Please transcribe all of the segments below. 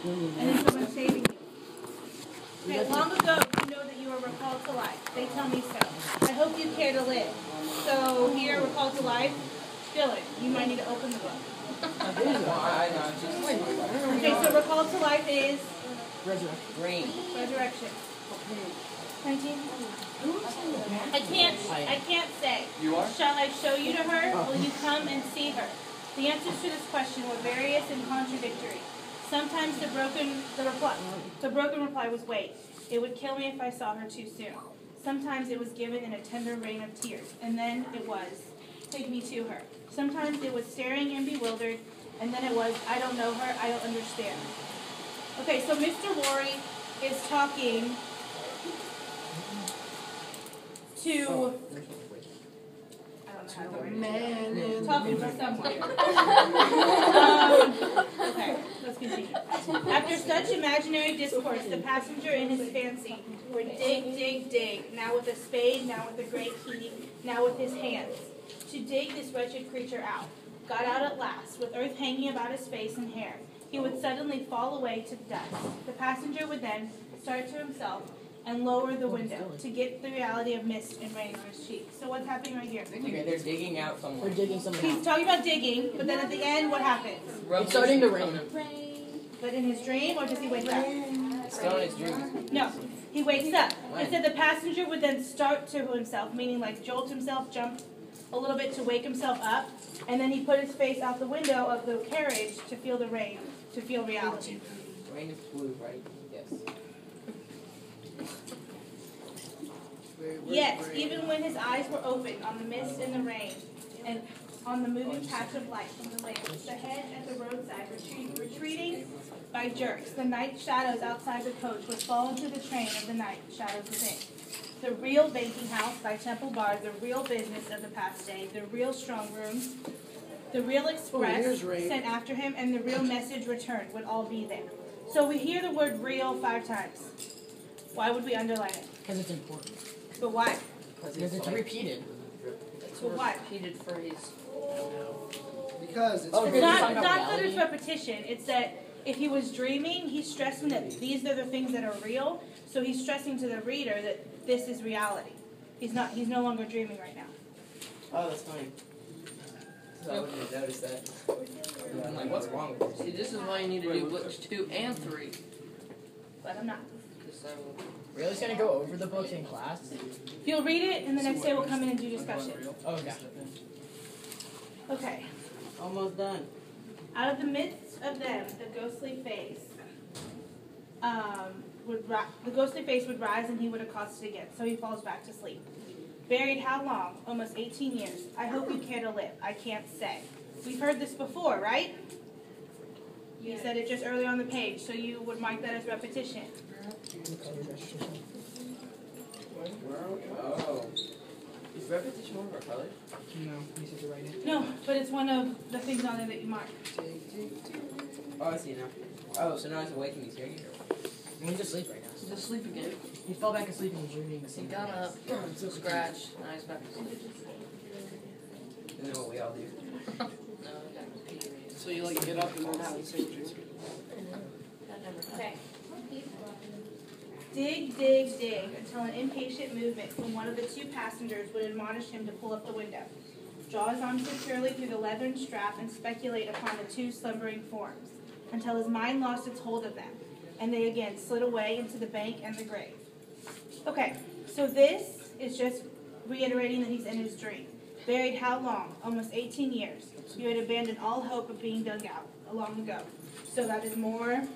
And then someone saving you. Okay, long ago, you know that you were recalled to life. They tell me so. I hope you care to live. So here, recalled to life, Dylan, you might need to open the book. Okay, so recalled to life is? Resurrection. 19? I can't say. You are? Shall I show you to her? Will you come and see her? The answers to this question were various and contradictory. Sometimes the broken reply was wait. It would kill me if I saw her too soon. Sometimes it was given in a tender rain of tears, and then it was take me to her. Sometimes it was staring and bewildered, and then it was I don't know her, I don't understand. Okay, so Mr. Laurie is talking to talking to someone. Okay, let's continue. After such imaginary discourse, the passenger in his fancy would dig, dig, dig, now with a spade, now with a great key, now with his hands, to dig this wretched creature out. Got out at last, with earth hanging about his face and hair. He would suddenly fall away to dust. The passenger would then start to himself and lower the window to get the reality of mist and rain on his cheeks. So what's happening right here? Okay, they're digging out someone. They're digging someone He's out. talking about digging, but then at the end, what happens? It's starting to rain. But in his dream, or does he wake up? Still in his dream. No, he wakes up. It said the passenger would then start to himself, meaning like jolt himself, jump a little bit to wake himself up, and then he put his face out the window of the carriage to feel the rain, to feel reality. Rain is blue, right? Yes. Yet, even when his eyes were open on the mist and the rain, and on the moving patch of light from the lamps, the head at the roadside retreating by jerks, the night shadows outside the coach would fall into the train of the night shadows within. The real banking house by Temple Bar, the real business of the past day, the real strong rooms, the real express sent after him, and the real message returned would all be there. So we hear the word real 5 times. Why would we underline it? Because it's important. But why? Because it's repeated. But why? Repeated phrase. Because it's It's not that it's repetition. It's that if he was dreaming, he's stressing that these are the things that are real. So he's stressing to the reader that this is reality. He's no longer dreaming right now. Oh, that's funny. So I wouldn't have noticed that. I'm like, what's wrong with this? See, this is why you need to do books 2 and 3. But I'm not. Really, it's gonna go over the books in class? You'll read it, and the next day we'll come in and do discussion. Oh, okay. Okay. Almost done. Out of the midst of them, the ghostly face would rise, and he would accost it again. So he falls back to sleep. Buried how long? Almost 18 years. I hope you care to live. I can't say. We've heard this before, right? You said it just earlier on the page, so you would mark that as repetition. Oh. Is repetition one of our colors? No, you said to write it. No, but it's one of the things on there that you mark. Oh, I see now. Oh, so now he's awake and he's hearing it. He's asleep right now. He's asleep again. He fell back asleep and was dreaming. He got up, scratched, now he's back to sleep. Isn't that what we all do? No, I got repeated. So you like get up and then have the same dream. Okay. Dig, dig, dig, until an impatient movement from one of the 2 passengers would admonish him to pull up the window, draw his arm securely through the leathern strap, and speculate upon the 2 slumbering forms, until his mind lost its hold of them, and they again slid away into the bank and the grave. Okay, so this is just reiterating that he's in his dream. Buried how long? Almost 18 years. You had abandoned all hope of being dug out long ago. So that is more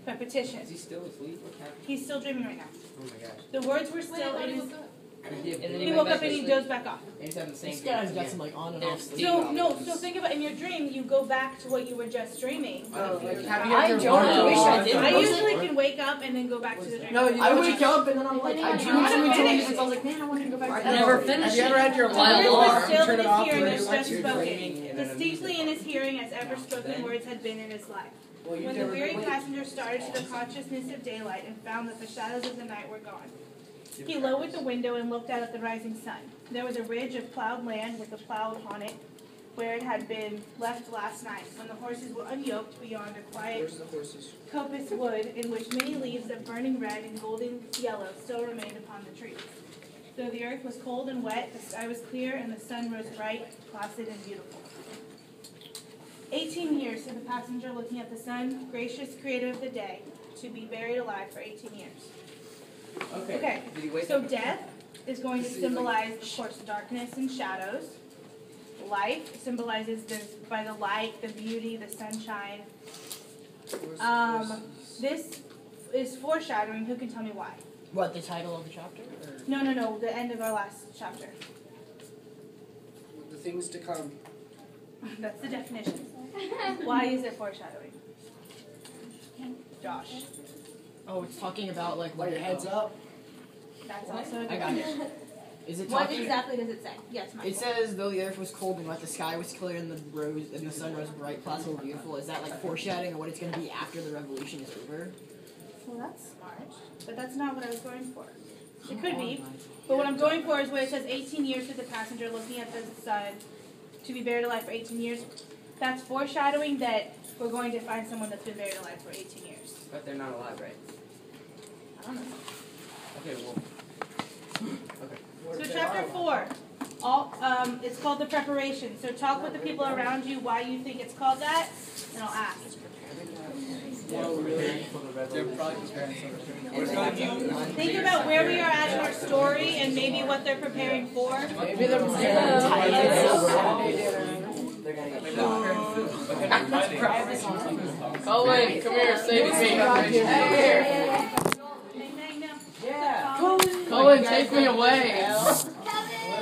repetition. Is he still asleep? What happened? He's still dreaming right now. Oh my gosh. The words were still in his... And He woke up and he dozed back off. He's having the same This guy's dream got again. some like on and off sleep. So think about in your dream, you go back to what you were just dreaming. Oh, like have you I ever don't wanted wish I to did. I usually can wake up and then go back to the dream. No, you I know wake up and then I'm like, I dreamed something totally different. So I was like, man, I want to go back to I never finished Have you ever had your The alarm words go were off still and turn in it his off hearing and as it just you spoken, distinctly in his hearing as ever spoken words had been in his life. When the weary passenger started to the consciousness of daylight and found that the shadows of the night were gone, he lowered the window and looked out at the rising sun. There was a ridge of plowed land with a plow upon it, where it had been left last night, when the horses were unyoked beyond a quiet Where's the horses? coppice wood, in which many leaves of burning red and golden yellow still remained upon the trees. Though the earth was cold and wet, the sky was clear, and the sun rose bright, placid, and beautiful. 18 years, said the passenger, looking at the sun, gracious creator of the day, to be buried alive for 18 years. Okay, Did he wake so up? death is going to symbolize, of course, darkness and shadows. Life symbolizes by the light, the beauty, the sunshine. This is foreshadowing. Who can tell me why? What, the title of the chapter? Or? No, the end of our last chapter. The things to come. That's the definition. Why is it foreshadowing? Josh. Oh, it's talking about like Like heads up. That's also a I got definition. it. Is it What talking? exactly does it say? Yes, Michael. It says, though the earth was cold and wet, the sky was clear, and the sun rose bright, placid, and beautiful. Is that like foreshadowing of what it's going to be after the revolution is over? Well, that's smart. But that's not what I was going for. It could be. But what I'm going for is where it says 18 years with the passenger looking at the sun to be buried alive for 18 years. That's foreshadowing that we're going to find someone that's been buried alive for 18 years. But they're not alive, right? I don't know. Okay, well. Okay. So chapter 4, it's called the preparation. So talk with the people around you why you think it's called that, and I'll ask. They're probably preparing something. Think about where we are at in our story and maybe what they're preparing for. Maybe they're Colin, come here, save me. Yeah. Colin, take me away.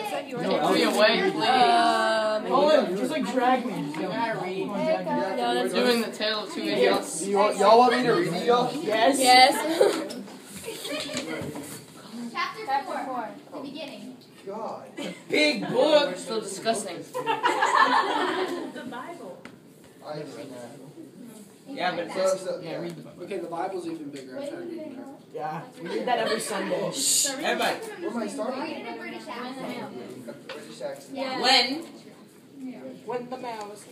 Take me away, please. Colin, just like drag me. Doing the tale of two idiots. Y'all want me to read it, y'all? Yes. Chapter 4, the beginning. God. Big book. So disgusting. The Bible. Yeah, but Yeah, read the book. Okay, the Bible's even bigger. I'm trying to read it. Yeah, we read that every Sunday. everybody. Where am I starting? Read it in a British accent. British accent. Yeah. When the mouse.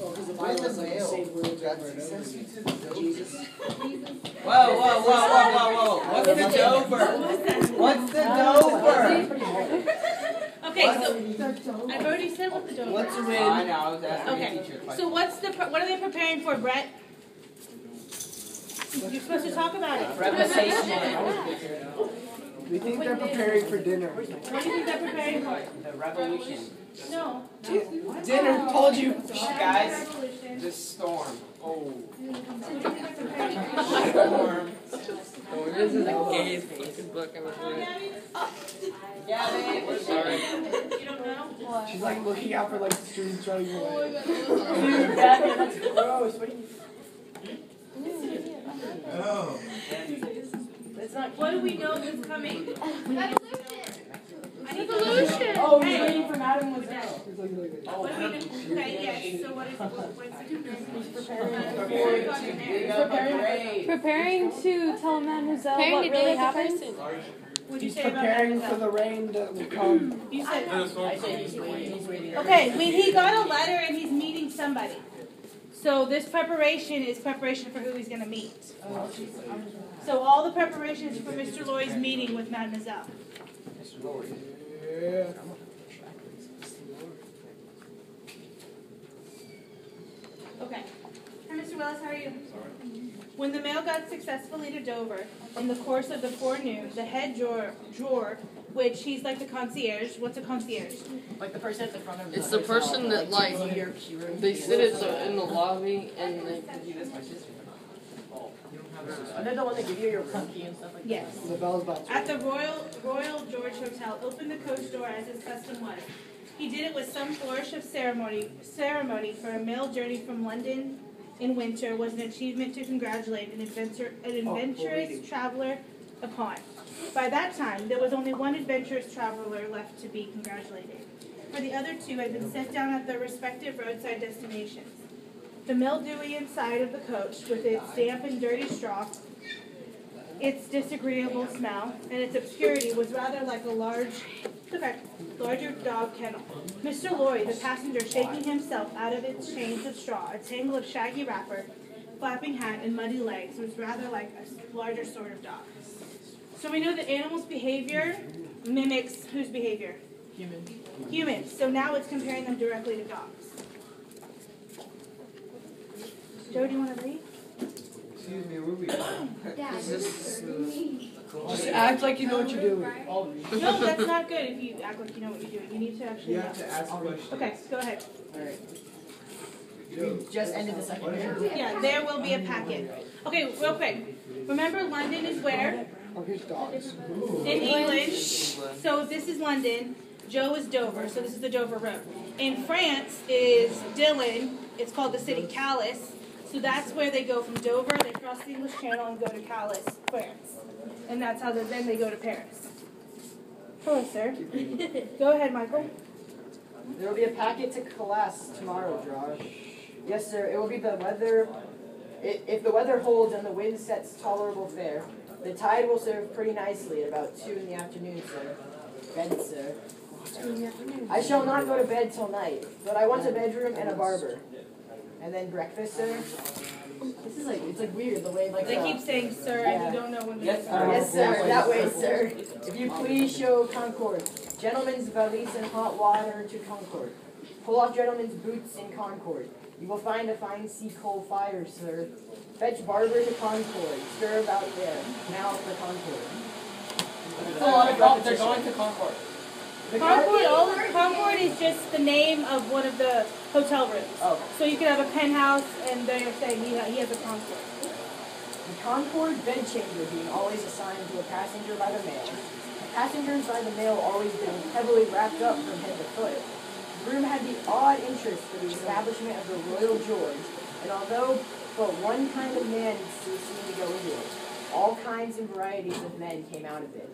Oh, because the Where's Bible the is like the mail? same words That's over and over Jesus. again. Jesus. Whoa. What's the Dover? What's the Dover? Okay, so I've already said what the Dover What's is. a I win? know, I was asking Okay, the teacher a question. so what are they preparing for, Brett? You're supposed to talk about it. We think they're preparing for dinner. What do you think they're preparing for? The revolution. No. Dinner, told you. Guys, Revolution. the storm. Oh. Storm. This is the gayest fucking book I've ever read. Yeah, sorry. You don't know? She's like looking out for like the students running away. Dude, that's gross. What do you... That's not... What do we know is coming? Revolution. Evolution. Oh, he's waiting for Madam Lizelle. What do we know? Okay, yes. So what's it? Preparing to tell Mademoiselle what really happened. What did you He's say about preparing that? for the rain that will come. You said. I said he's waiting. Okay, he got a letter and he's meeting somebody. So this preparation is preparation for who he's going to meet. So all the preparation is for Mr. Lloyd's meeting with Mademoiselle. Yeah. Okay. Hi, Mr. Willis, how are you? When the mail got successfully to Dover, in the course of the forenoon, the head drawer, which he's like the concierge. What's a concierge? Like the person at the front of the It's the hotel, person that, like, they sit in the lobby and they... Are they the one that give you your punky and stuff like Yes. The bell's about to At the Royal George Hotel, opened the coach door as his custom was. He did it with some flourish of ceremony for a mail journey from London in winter was an achievement to congratulate an adventurous traveler upon. By that time, there was only one adventurous traveler left to be congratulated, for the other two had been sent down at their respective roadside destinations. The mildewy inside of the coach, with its damp and dirty straw, its disagreeable smell and its obscurity was rather like a larger dog kennel. Mr. Lorry, the passenger, shaking himself out of its chains of straw, a tangle of shaggy wrapper, flapping hat, and muddy legs, was rather like a larger sort of dog. So we know that animals' behavior mimics whose behavior? Humans. So now it's comparing them directly to dogs. Joe, do you want to read? Excuse me, where we going? Dad, Is this Just act like you know what you're doing. No, that's not good if you act like you know what you're doing. You need to actually You know. have to ask questions. Okay, go ahead. Alright. We just ended the second paragraph. Yeah, there will be a packet. Okay, real quick. Remember, London is where? Oh, here's dogs. In England. So this is London. Joe is Dover, so this is the Dover Road. In France is Dillon. It's called the city Calais. So that's where they go from Dover, they cross the English Channel and go to Calais, France. And that's how then they go to Paris. Hello, sir. Go ahead, Michael. There will be a packet to class tomorrow, Josh. Yes, sir. It will be the weather. If the weather holds and the wind sets tolerable fair, the tide will serve pretty nicely at about 2 in the afternoon, sir. Bed, sir. I shall not go to bed till night, but I want a bedroom and a barber. And then breakfast, sir. This is it's weird the way They keep saying sir and you don't know when they're Yes, sir. That way, sir. If you please show Concord. Gentlemen's valise and hot water to Concord. Pull off gentlemen's boots in Concord. You will find a fine sea coal fire, sir. Fetch barber to Concord. Stir about there. Now for Concord. It's a lot of golf. They're going to Concord. Concord is just the name of one of the hotel rooms. Oh. So you could have a penthouse and they're saying he has a Concord. The Concord bedchamber being always assigned to a passenger by the mail. Passengers by the mail always been heavily wrapped up from head to foot. The room had the odd interest for the establishment of the Royal George, and although but one kind of man seemed to go into it, all kinds and varieties of men came out of it.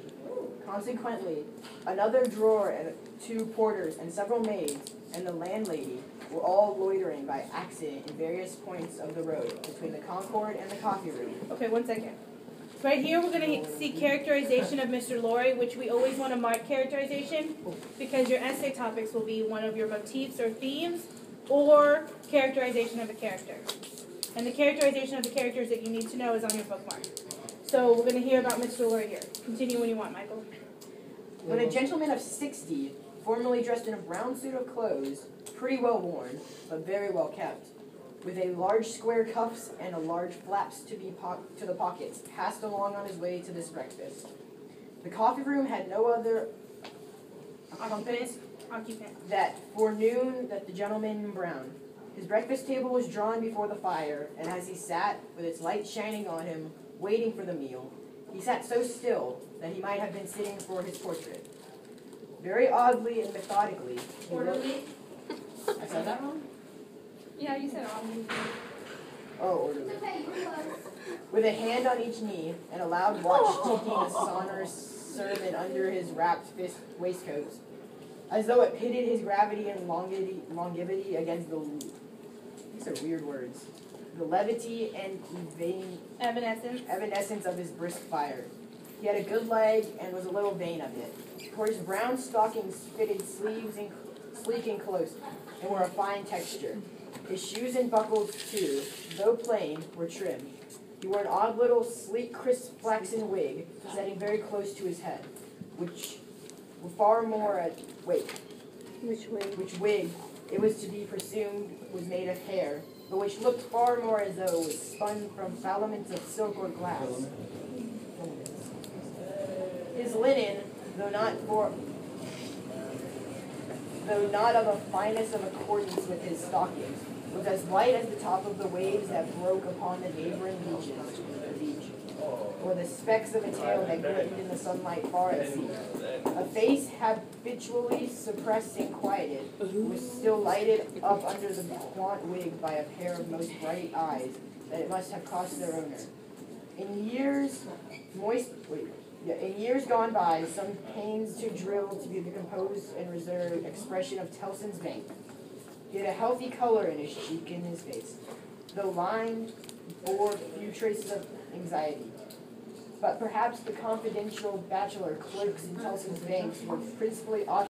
Consequently, another drawer and 2 porters and several maids and the landlady were all loitering by accident in various points of the road between the Concord and the coffee room. Okay, 1 second. Right here we're going to see characterization of Mr. Lorry, which we always want to mark characterization because your essay topics will be one of your motifs or themes or characterization of a character. And the characterization of the characters that you need to know is on your bookmark. So we're going to hear about Mr. Lorry here. Continue when you want, Michael. When a gentleman of 60, formally dressed in a brown suit of clothes, pretty well worn, but very well kept, with a large square cuffs and a large flaps to the pockets, passed along on his way to this breakfast. The coffee room had no other occupant that forenoon that the gentleman in brown. His breakfast table was drawn before the fire, and as he sat, with its light shining on him, waiting for the meal, he sat so still that he might have been sitting for his portrait. Very oddly and methodically. Orderly. I said that wrong? Yeah, you said orderly. Oh, orderly. It's okay, you close. With a hand on each knee and a loud watch ticking a sonorous sermon under his wrapped waistcoat, as though it pitted his gravity and longevity against the... These are weird words. The levity and evanescence of his brisk fire. He had a good leg and was a little vain of it. For his brown stockings fitted sleeves sleek and close, and were of fine texture. His shoes and buckles, too, though plain, were trim. He wore an odd little sleek, crisp flaxen wig, setting very close to his head, which wig it was to be presumed was made of hair, but which looked far more as though it was spun from filaments of silk or glass. His linen, though not of a fineness of accordance with his stockings, was as light as the top of the waves that broke upon the neighboring beach, or the specks of a tail that glistened in the sunlight far at sea. A face habitually suppressed and quieted was still lighted up under the quaint wig by a pair of most bright eyes that it must have cost their owner. In years gone by, some pains to drill to be the composed and reserved expression of Tellson's Bank. He had a healthy color in his cheek and his face, though lined bore few traces of anxiety. but perhaps the confidential bachelor clerks in Tellson's banks were principally